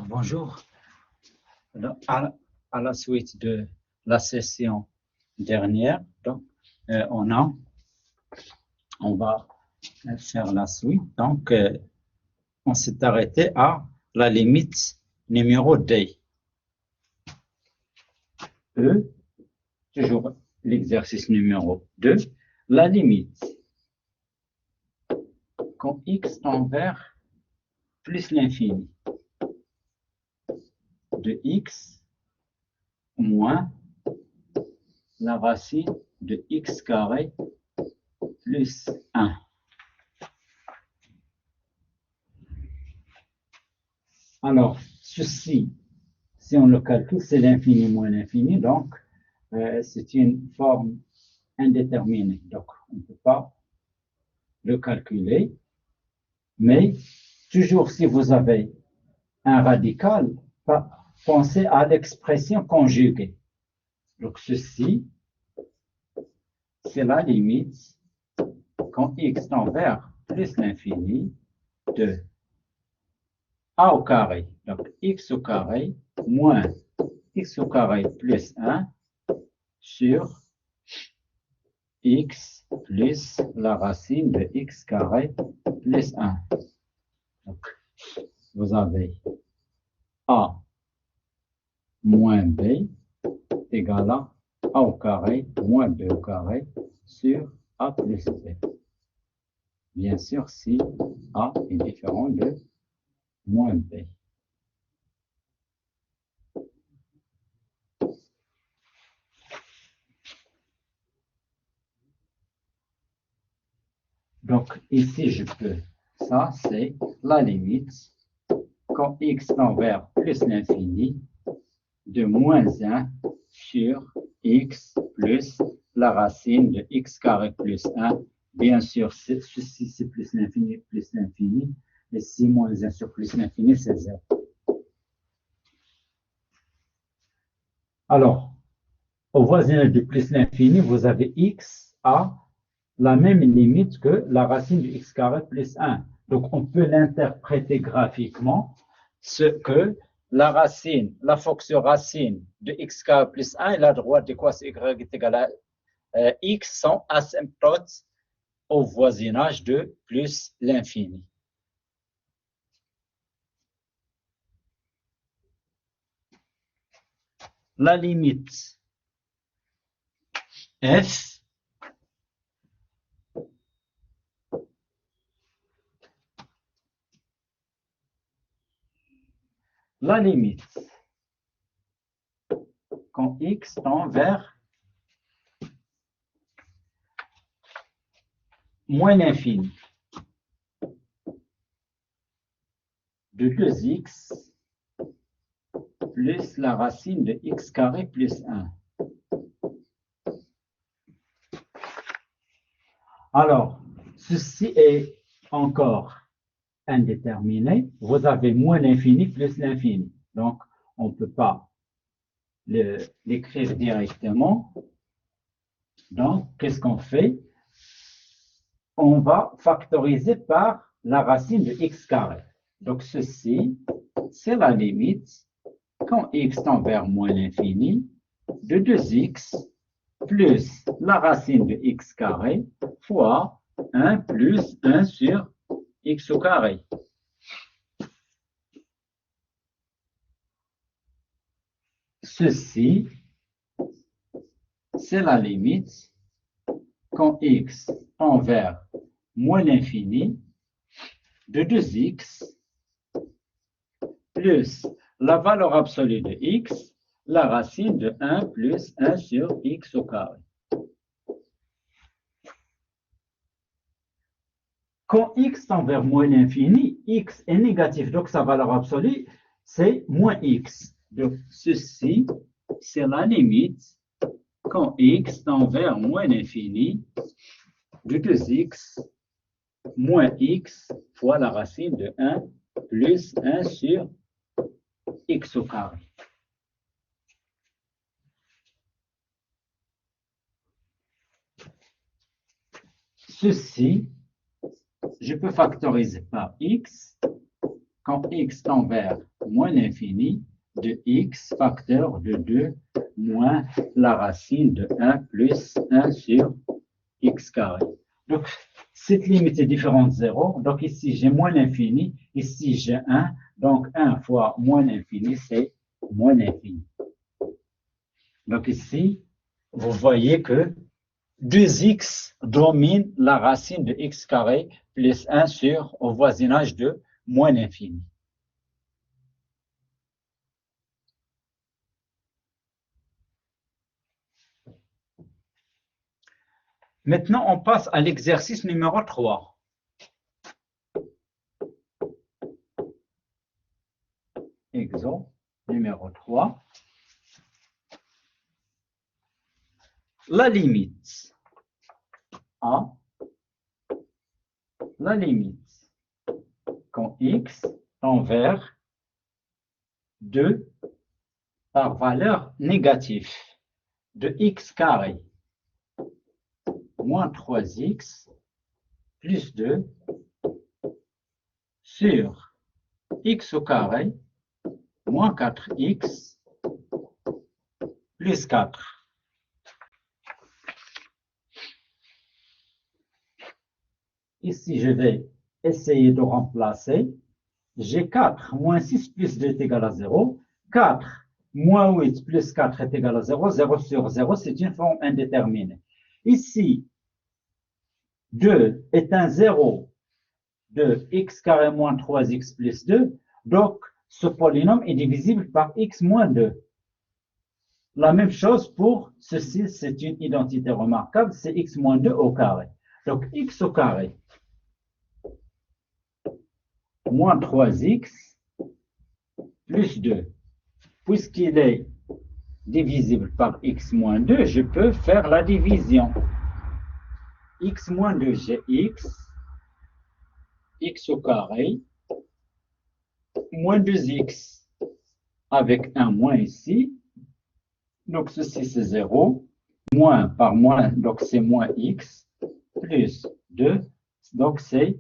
Bonjour. Alors, à la suite de la session dernière, donc, on va faire la suite. Donc, on s'est arrêté à la limite numéro D. Toujours l'exercice numéro 2, la limite quand x tend vers plus l'infini de x moins la racine de x carré plus 1. Alors, ceci, si on le calcule, c'est l'infini moins l'infini, donc c'est une forme indéterminée. Donc, on ne peut pas le calculer. Mais, toujours si vous avez un radical, pensez à l'expression conjuguée. Donc, ceci, c'est la limite quand x tend vers plus l'infini de a au carré. Donc, x au carré moins x au carré plus 1 sur x plus la racine de x carré plus 1. Donc, vous avez a moins b égale à a au carré moins b au carré sur a plus b. Bien sûr, si a est différent de moins b. Donc, ici, je peux, ça, c'est la limite quand x tend vers plus l'infini de moins 1 sur x plus la racine de x carré plus 1. Bien sûr, ceci, c'est plus l'infini, et si moins 1 sur plus l'infini, c'est 0. Alors, au voisinage de plus l'infini, vous avez x à la même limite que la racine de x carré plus 1. Donc, on peut l'interpréter graphiquement, ce que la racine, la fonction racine de x carré plus 1 et la droite de quoi c'est y est égal à x sont asymptotes au voisinage de plus l'infini. La limite f la limite quand x tend vers moins l'infini de 2x plus la racine de x carré plus 1. Alors, ceci est encore indéterminé. Vous avez moins l'infini plus l'infini. Donc, on ne peut pas l'écrire directement. Donc, qu'est-ce qu'on fait? On va factoriser par la racine de x carré. Donc, ceci, c'est la limite quand x tend vers moins l'infini de 2x plus la racine de x carré fois 1 plus 1 sur x au carré. Ceci, c'est la limite quand x tend vers moins l'infini de 2x plus la valeur absolue de x, la racine de 1 plus 1 sur x au carré. Quand x tend vers moins l'infini, x est négatif, donc sa valeur absolue, c'est moins x. Donc, ceci, c'est la limite quand x tend vers moins l'infini de 2x moins x fois la racine de 1 plus 1 sur x au carré. Ceci, je peux factoriser par x quand x tend vers moins l'infini de x facteur de 2 moins la racine de 1 plus 1 sur x carré. Donc, cette limite est différente de 0. Donc, ici, j'ai moins l'infini. Ici, j'ai 1. Donc, 1 fois moins l'infini, c'est moins l'infini. Donc, ici, vous voyez que 2x domine la racine de x carré plus 1 sur au voisinage de moins l'infini. Maintenant, on passe à l'exercice numéro 3. Exemple numéro 3. La limite A, la limite quand x tend vers 2 par valeur négative de x carré moins 3x plus 2 sur x au carré moins 4x plus 4. Ici, je vais essayer de remplacer. J'ai 4 moins 6 plus 2 est égal à 0. 4 moins 8 plus 4 est égal à 0. 0 sur 0, c'est une forme indéterminée. Ici, 2 est un 0 de x carré moins 3x plus 2. Donc, ce polynôme est divisible par x moins 2. La même chose pour ceci, c'est une identité remarquable, c'est x moins 2 au carré. Donc, x au carré moins 3x plus 2. Puisqu'il est divisible par x moins 2, je peux faire la division. X moins 2, j'ai x au carré, moins 2x, avec un moins ici. Donc, ceci, c'est 0. Moins par moins, donc c'est moins x, plus 2, donc c'est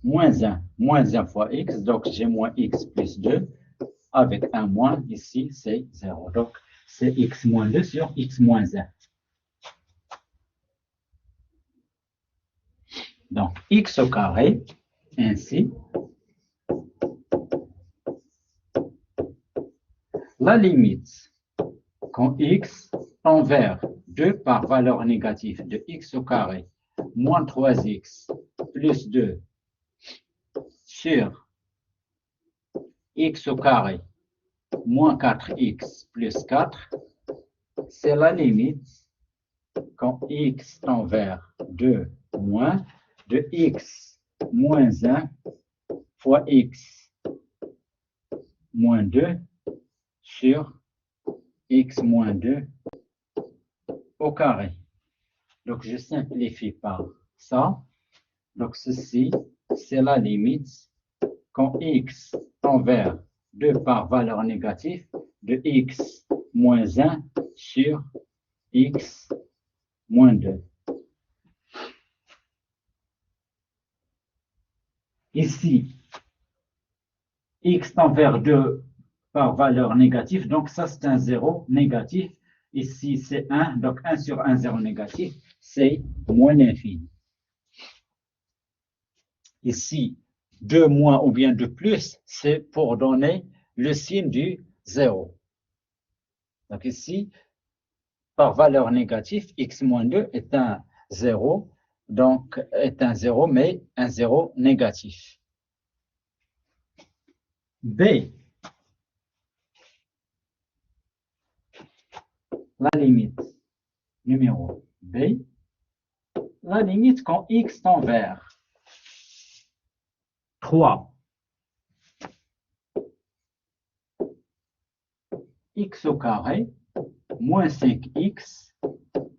moins 1. Moins 1 fois x, donc j'ai moins x plus 2. Avec un moins, ici, c'est 0. Donc, c'est x moins 2 sur x moins 1. Donc, x au carré, ainsi. La limite, quand x tend vers 2 par valeur négative de x au carré, moins 3x plus 2 sur x au carré, moins 4x plus 4, c'est la limite quand x tend vers 2 moins de x moins 1 fois x moins 2 sur x moins 2 au carré. Donc, je simplifie par ça. Donc, ceci, c'est la limite quand x tend vers 2 par valeur négative de x moins 1 sur x moins 2. Ici, x tend vers 2 par valeur négative, donc ça c'est un 0 négatif. Ici c'est 1, donc 1 sur 1, 0 négatif, c'est moins l'infini. Ici, 2 moins ou bien 2 plus, c'est pour donner le signe du 0. Donc ici, par valeur négative, x moins 2 est un 0, donc est un 0, mais un 0 négatif. B. La limite numéro B. La limite quand x tend vers 3. X au carré moins 5x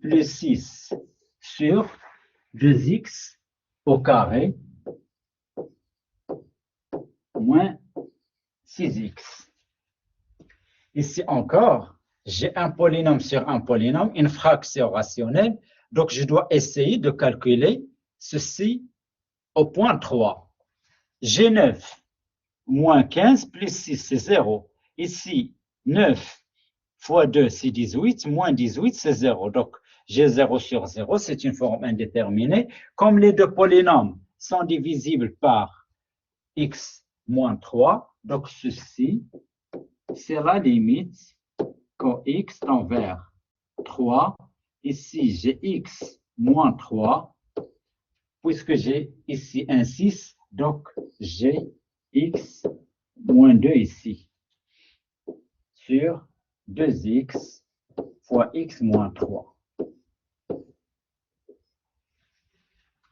plus 6 sur 2x au carré moins 6x. Ici encore, j'ai un polynôme sur un polynôme, une fraction rationnelle, donc je dois essayer de calculer ceci au point 3. J'ai 9 moins 15 plus 6, c'est 0. Ici, 9 fois 2, c'est 18, moins 18, c'est 0. Donc, j'ai 0 sur 0, c'est une forme indéterminée. Comme les deux polynômes sont divisibles par x moins 3, donc ceci, c'est la limite quand x tend vers 3. Ici, j'ai x moins 3, puisque j'ai ici un 6, donc j'ai x moins 2 ici, sur 2x fois x moins 3.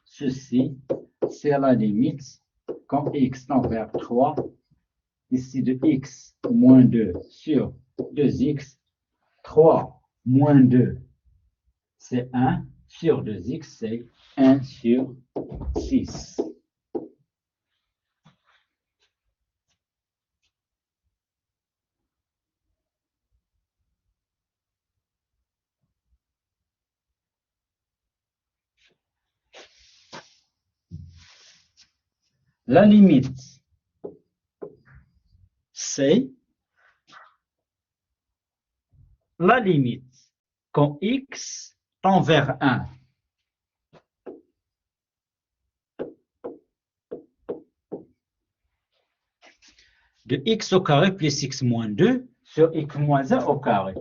Ceci, c'est la limite quand x tend vers 3, ici de x moins 2 sur 2x, 3 moins 2, c'est 1, sur 2x, c'est 1 sur 6. La limite, c'est la limite quand x tend vers 1. De x au carré plus x moins 2 sur x moins 1 au carré.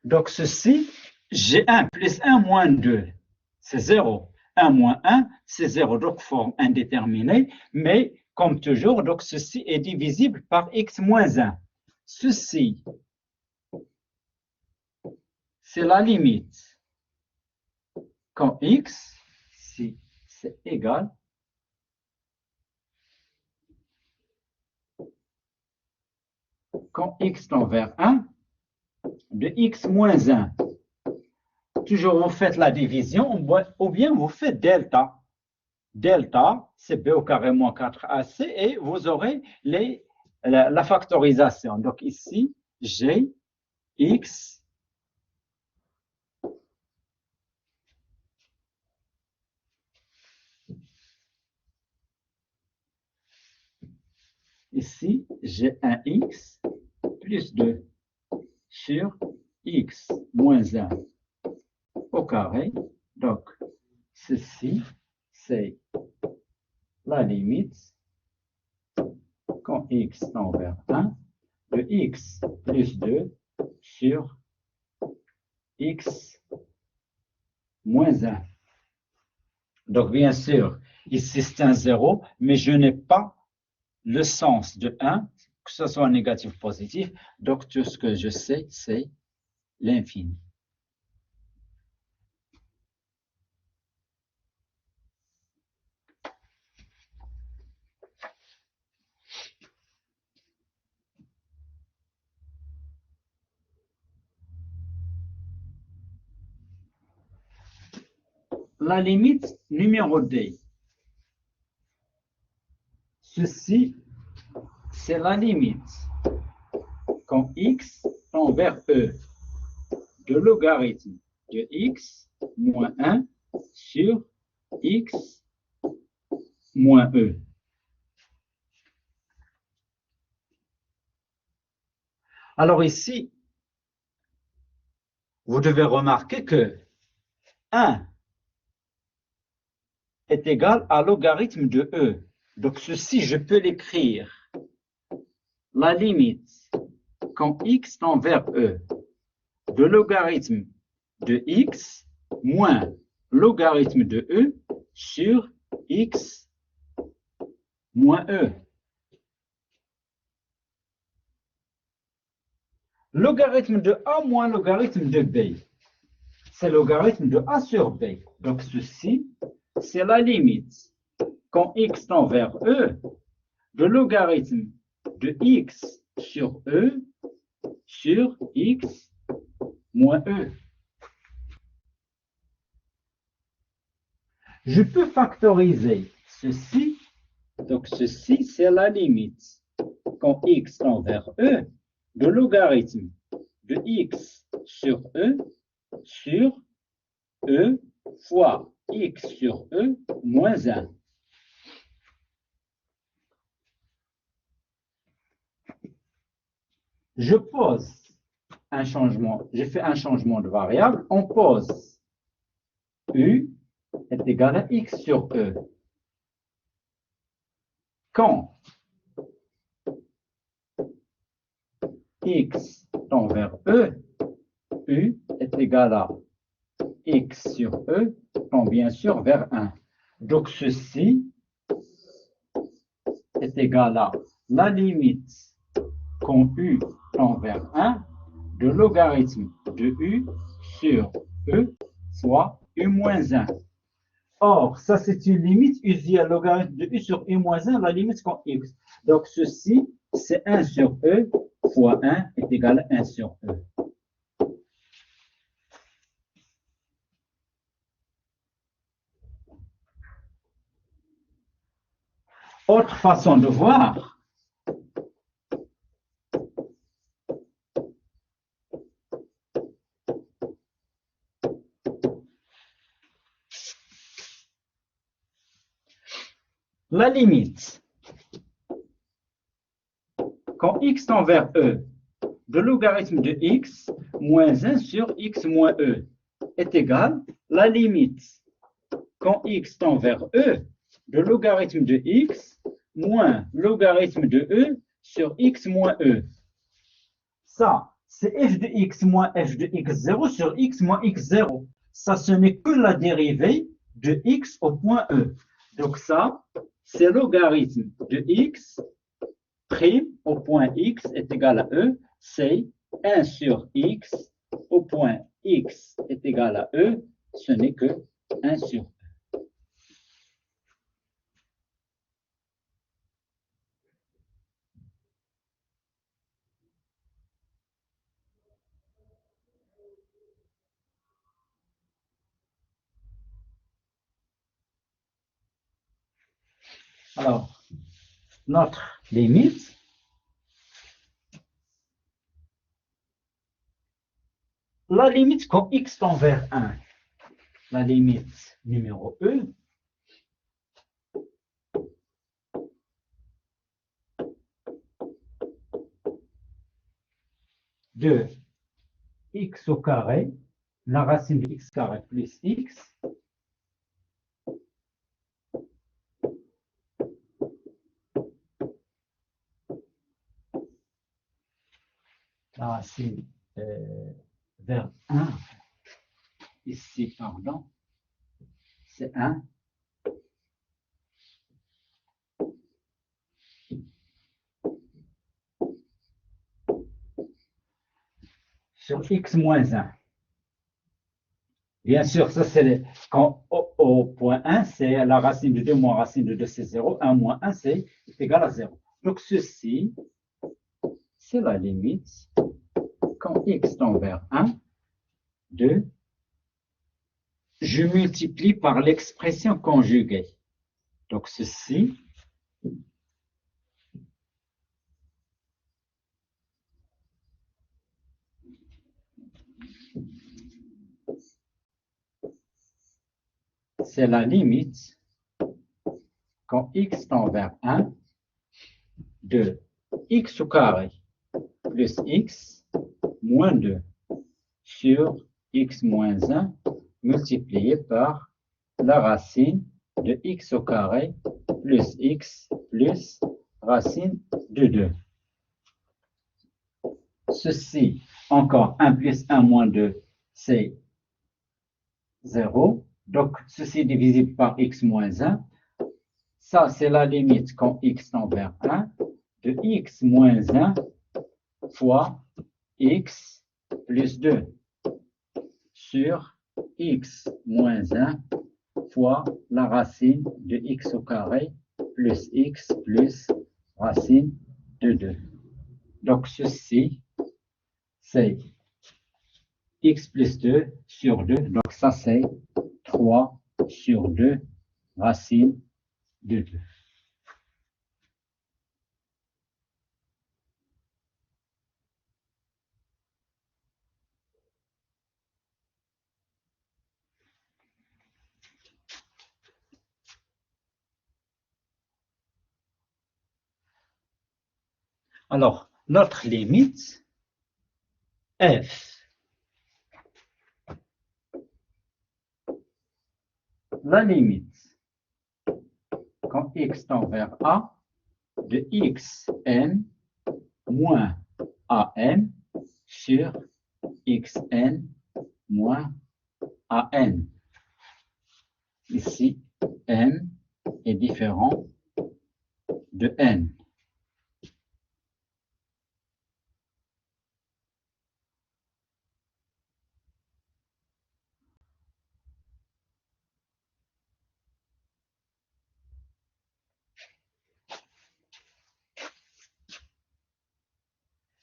Donc ceci, j'ai 1 plus 1 moins 2, c'est 0. 1 moins 1, c'est 0, donc forme indéterminée, mais comme toujours, donc ceci est divisible par x moins 1. Ceci, c'est la limite. Quand x, si c'est égal, quand x tend vers 1, de x moins 1. Toujours vous faites la division, ou bien vous faites delta. Delta, c'est b au carré moins 4ac, et vous aurez la factorisation. Donc ici, j'ai x ici, j'ai un x plus 2 sur x moins 1 au carré. Donc, ceci, c'est la limite quand x tend vers 1 de x plus 2 sur x moins 1. Donc, bien sûr, ici c'est un 0, mais je n'ai pas le sens de 1, que ce soit négatif ou positif. Donc, tout ce que je sais, c'est l'infini. La limite numéro D. Ceci, c'est la limite quand x tend vers e de logarithme de x moins 1 sur x moins e. Alors ici, vous devez remarquer que 1 est égal à logarithme de e. Donc ceci, je peux l'écrire. La limite quand x tend vers e de logarithme de x moins logarithme de e sur x moins e. Logarithme de A moins logarithme de B. C'est logarithme de A sur B. Donc ceci, c'est la limite quand x tend vers E de logarithme de x sur E sur x moins E. Je peux factoriser ceci. Donc ceci, c'est la limite quand x tend vers E de logarithme de x sur E fois x sur E moins 1. Je pose un changement, j'ai fait un changement de variable, on pose U est égal à x sur E. Quand x tend vers E, U est égal à x sur E tend bien sûr vers 1. Donc ceci est égal à la limite quand U tend vers 1 de logarithme de U sur E soit U moins 1. Or, ça c'est une limite usuelle, logarithme de U sur U moins 1, la limite quand X. Donc ceci, c'est 1 sur E fois 1 est égal à 1 sur E. Autre façon de voir, la limite quand x tend vers E de logarithme de x moins 1 sur x moins E est égal à la limite quand x tend vers E de logarithme de x moins logarithme de E sur x moins E. Ça, c'est f de x moins f de x0 sur x moins x0. Ça, ce n'est que la dérivée de x au point E. Donc ça, c'est logarithme de x prime au point x est égal à E, c'est 1 sur x au point x est égal à E, ce n'est que 1 sur E. Alors, notre limite, la limite quand x tend vers 1, la limite numéro E, de x au carré, la racine de x carré plus x, la racine vers 1, ici, pardon, c'est 1, sur x moins 1. Bien sûr, ça c'est quand au point 1, c'est la racine de 2 moins racine de 2, c'est 0. 1 moins 1, c'est égal à 0. Donc ceci, c'est la limite quand x tend vers 1 de, je multiplie par l'expression conjuguée. Donc ceci, c'est la limite quand x tend vers 1 de x au carré plus x moins 2 sur x moins 1 multiplié par la racine de x au carré plus x plus racine de 2. Ceci, encore 1 plus 1 moins 2, c'est 0. Donc, ceci est divisible par x moins 1. Ça, c'est la limite quand x tend vers 1 de x moins 1 fois x plus 2 sur x moins 1 fois la racine de x au carré plus x plus racine de 2. Donc, ceci, c'est x plus 2 sur 2. Donc, ça, c'est 3 sur 2 racine de 2. Alors, notre limite, f. La limite, quand x tend vers a, de xn moins an sur xn moins an. Ici, n est différent de n.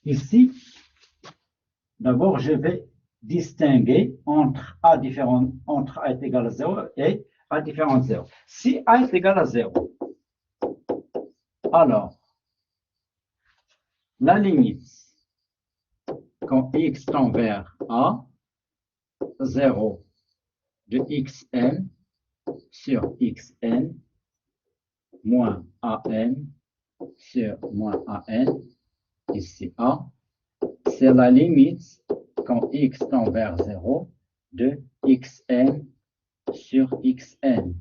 Ici, d'abord, je vais distinguer entre a est égal à 0 et a différent de 0. Si a est égal à 0, alors, la limite, quand x tend vers a, 0 de xn sur xn moins an sur moins an, ici a, c'est la limite quand x tend vers 0 de xn sur xn.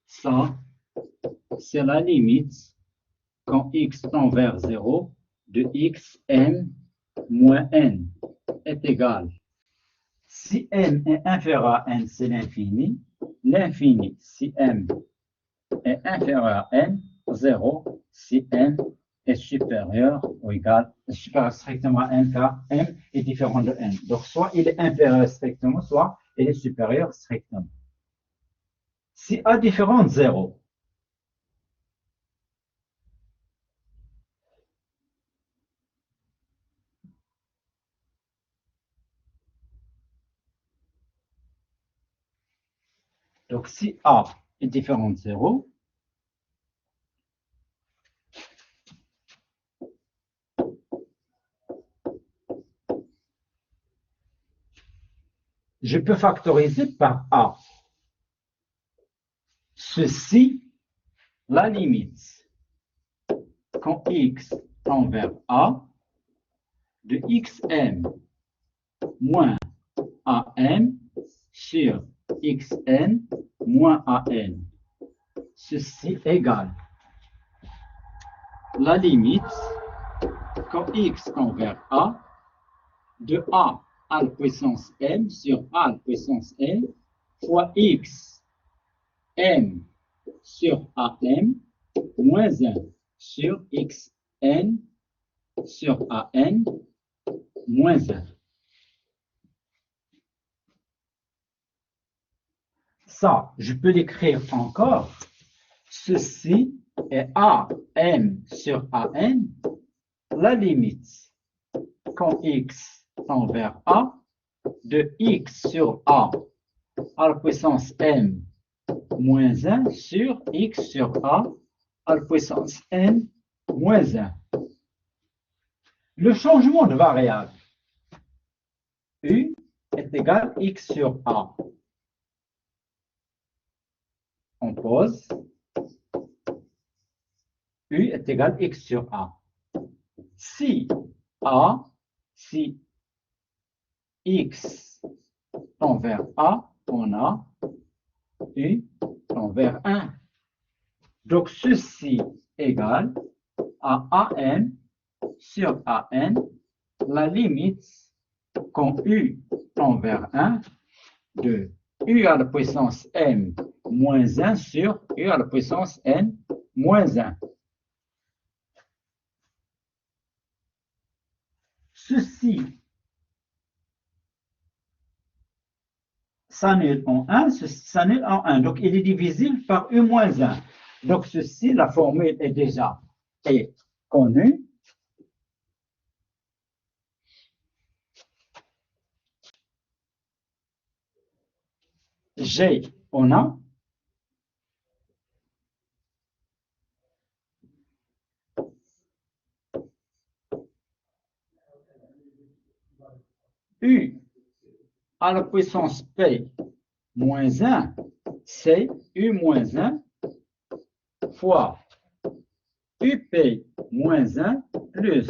Ça, c'est la limite quand x tend vers 0 de xn moins n est égal. Si m est inférieur à n, c'est l'infini. L'infini, si m est inférieur à n, 0, si n est supérieur ou égal, supérieur strictement à n, car m est différent de n. Donc, soit il est inférieur strictement, soit il est supérieur strictement. Si a différent de 0, donc si a est différent de 0, je peux factoriser par a. Ceci, la limite, quand x tend vers a, de xm moins an sur xn moins an. Ceci égale la limite, quand x tend vers a, de a à la puissance m sur a à la puissance n fois x m sur am moins 1 sur xn sur an moins 1. Ça, je peux l'écrire encore. Ceci est am sur an, la limite quand x tend vers a, de x sur a à la puissance m moins 1 sur x sur a à la puissance n moins 1. Le changement de variable u est égal à x sur a. On pose u est égal à x sur a. Si x tend vers a, on a u tend vers 1. Donc, ceci égale à am sur an, la limite quand u tend vers 1 de u à la puissance m moins 1 sur u à la puissance n moins 1. ceci s'annule en 1, ceci s'annule en 1. Donc, il est divisible par U moins 1. Donc, ceci, la formule est déjà connue. G, on a U à la puissance P moins 1, c'est U moins 1 fois UP moins 1 plus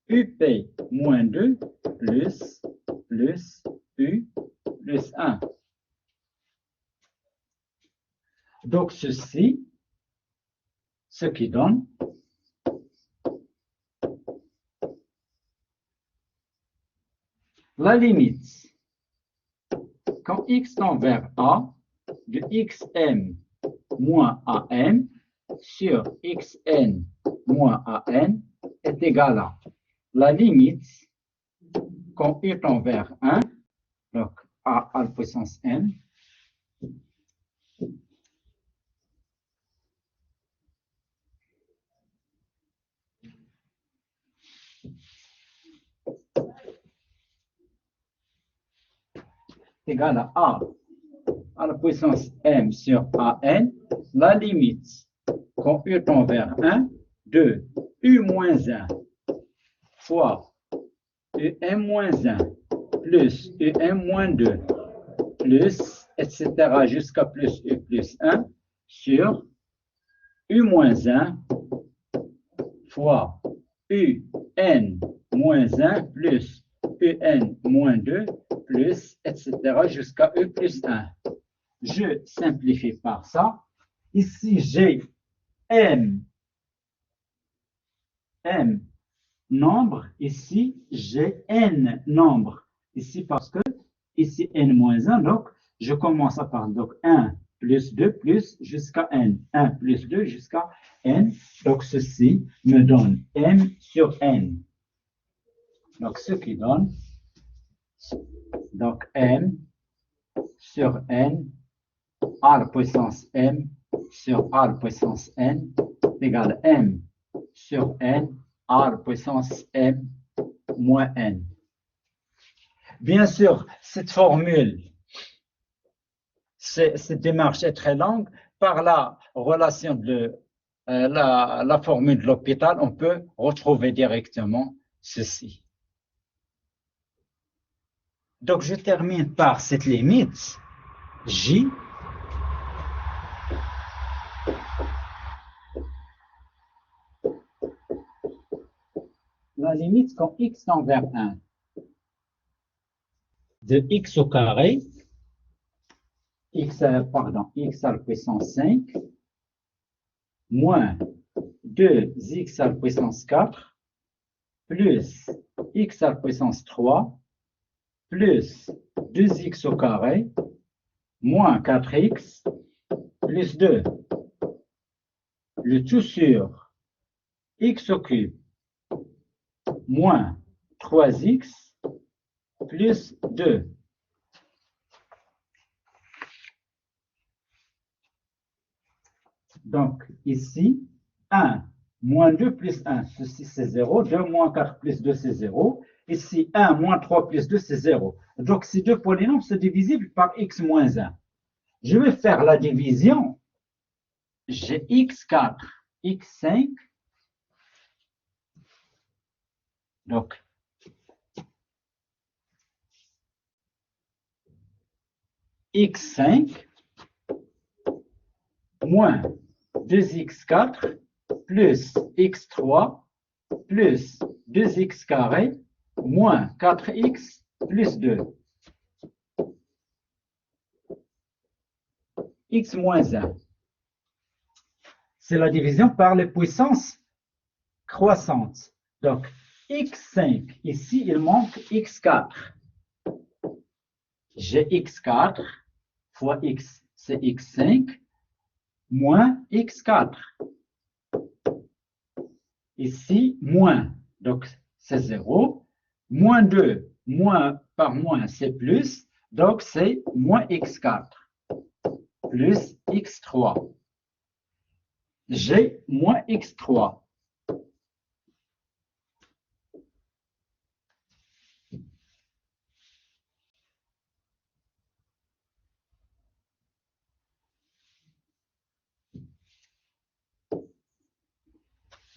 UP moins 2 plus U plus 1. Donc, ceci, ce qui donne la limite quand x tend vers A de xm moins am sur xn moins an est égal à la limite quand u tend vers 1, donc a à la puissance n, égale à la puissance m sur an, la limite quand u tend vers 1 de u moins 1 fois um moins 1 plus um moins 2 plus, etc. jusqu'à plus u plus 1 sur u moins 1 fois un moins 1 plus un moins 2 plus, etc. jusqu'à u plus 1. Je simplifie par ça. Ici, j'ai m nombre. Ici, j'ai n nombre. Ici, parce que ici, n moins 1. Donc, je commence à parler. Donc, 1 plus 2 plus jusqu'à n. 1 plus 2 jusqu'à n. Donc, ceci me donne m sur n. Donc, ce qui donne, donc, m sur n à la puissance m sur a la puissance n égale m sur n à la puissance m moins n. Bien sûr, cette formule, cette démarche est très longue. Par la relation de la formule de L'Hopital, on peut retrouver directement ceci. Donc, je termine par cette limite J la limite quand x tend vers 1 de x au carré, x à la puissance 5, moins 2x à la puissance 4, plus x à la puissance 3, plus 2x au carré, moins 4x, plus 2. Le tout sur x au cube, moins 3x, plus 2. Donc, ici, 1 moins 2 plus 1, ceci c'est 0. 2 moins 4 plus 2, c'est 0. Ici, 1 moins 3 plus 2, c'est 0. Donc, ces deux polynômes sont divisibles par x moins 1. Je vais faire la division. J'ai x4, x5. Donc, x5 moins 2x4 plus x3 plus 2x carré moins 4x plus 2. X moins 1. C'est la division par les puissances croissantes. Donc, x5, ici, il manque x4. J'ai x4 fois x, c'est x5, moins x4. Ici, moins, donc c'est 0. Moins 2, moins par moins, c'est plus. Donc, c'est moins x4 plus x3. J'ai moins x3.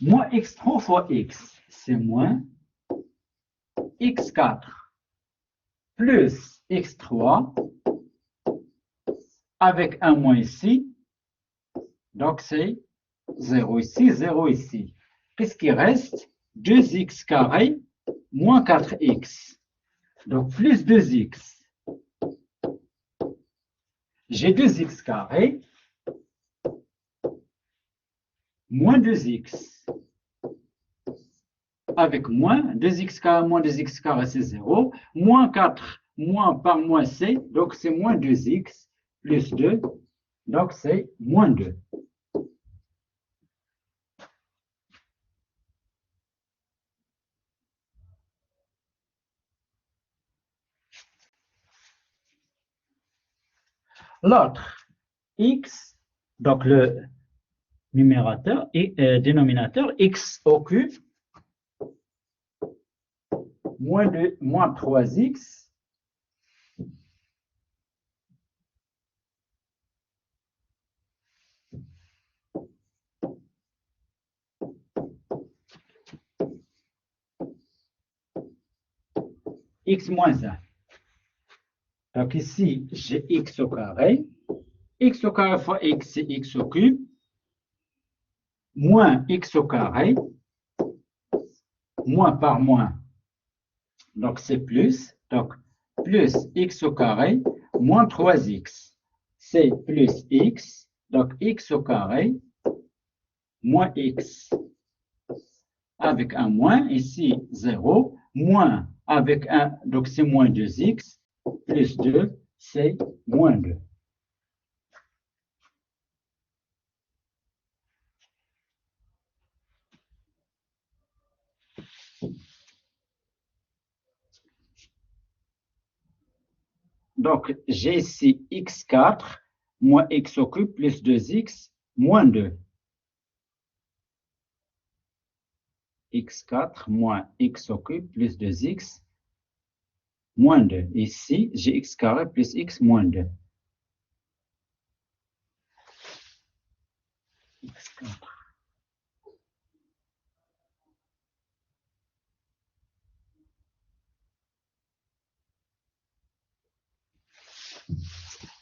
Moins x3 fois x, c'est moins x4 plus x3 avec un moins ici. Donc, c'est 0 ici, 0 ici. Qu'est-ce qui reste? 2x carré moins 4x. Donc, plus 2x. J'ai 2x carré moins 2x. Avec moins 2x carré moins 2x carré, c'est 0. Moins 4, moins par moins c. Donc, c'est moins 2x plus 2. Donc, c'est moins 2. L'autre, x, donc le numérateur et dénominateur, x au cube moins 3x x moins 1. Donc ici, j'ai x au carré. X au carré fois x, c'est x au cube. Moins x au carré. Moins par moins. Donc c'est plus. Donc plus x au carré moins 3x. C'est plus x. Donc x au carré moins x. Avec un moins, ici 0. Moins avec un, donc c'est moins 2x. Plus 2, c'est moins 2. Donc, j'ai ici x4 moins x au cube plus 2x moins 2. x4 moins x au cube plus 2x moins 2. Ici, j'ai x carré plus x moins 2. x4.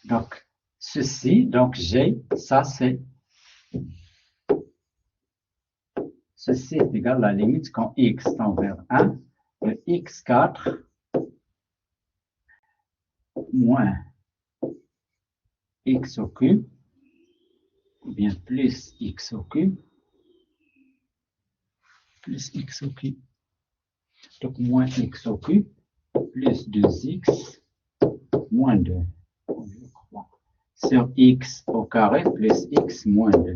Donc, ceci, donc j'ai, ça c'est, ceci est égal à la limite quand x tend vers 1, de x4 moins x au cube, ou bien plus x au cube, plus x au cube. Donc, moins x au cube, plus 2x, moins 2. Sur x au carré, plus x moins 2.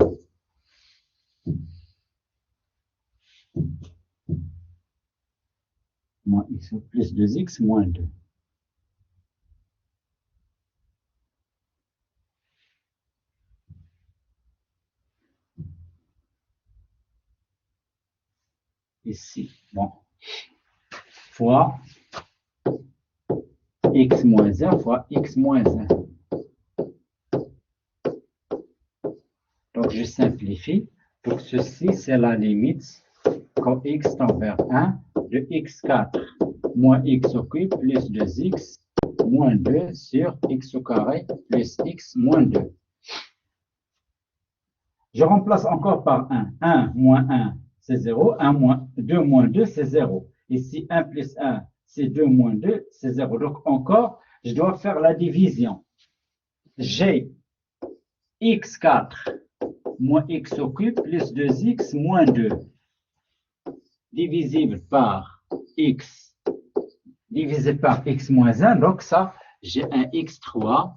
Moins x plus 2x moins 2. Ici, bon. Fois x moins 1 fois x moins 1. Donc, je simplifie. Donc, ceci, c'est la limite quand x tend vers 1 de x4 moins x au cube plus 2x moins 2 sur x au carré plus x moins 2. Je remplace encore par 1. 1 moins 1, c'est 0. 1 moins 2 moins 2, c'est 0. Ici, 1 plus 1, c'est 2 moins 2, c'est 0. Donc, encore, je dois faire la division. J'ai x4 moins x au cube plus 2x moins 2 divisible par x divisé par x moins 1. Donc, ça, j'ai un x3,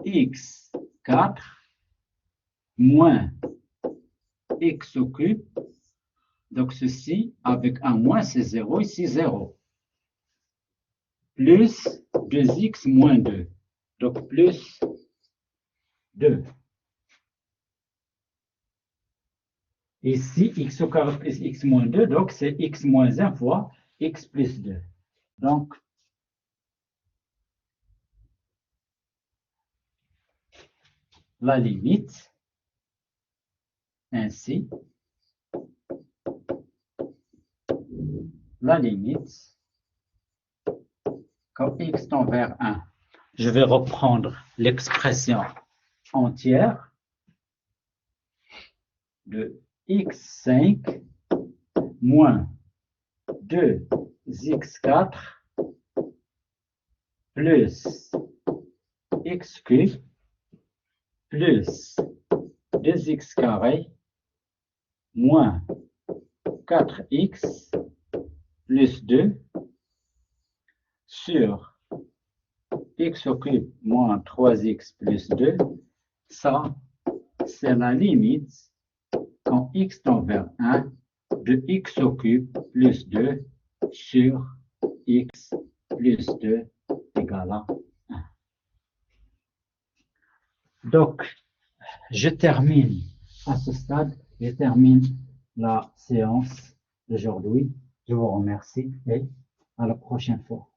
x4 moins x au cube Donc, ceci, avec un moins, c'est 0, ici 0. Plus 2x moins 2. Donc, plus 2. Ici, x au carré plus x moins 2, donc c'est x moins 1 fois x plus 2. Donc, la limite, ainsi, la limite, quand x tend vers 1, je vais reprendre l'expression entière de x5 moins 2x4 plus x cube plus 2x carré moins 4x plus 2 sur x au cube moins 3x plus 2. Ça, c'est la limite quand x tend vers 1 de x au cube plus 2 sur x plus 2 égale à 1. Donc, je termine à ce stade, je termine la séance d'aujourd'hui. Je vous remercie et à la prochaine fois.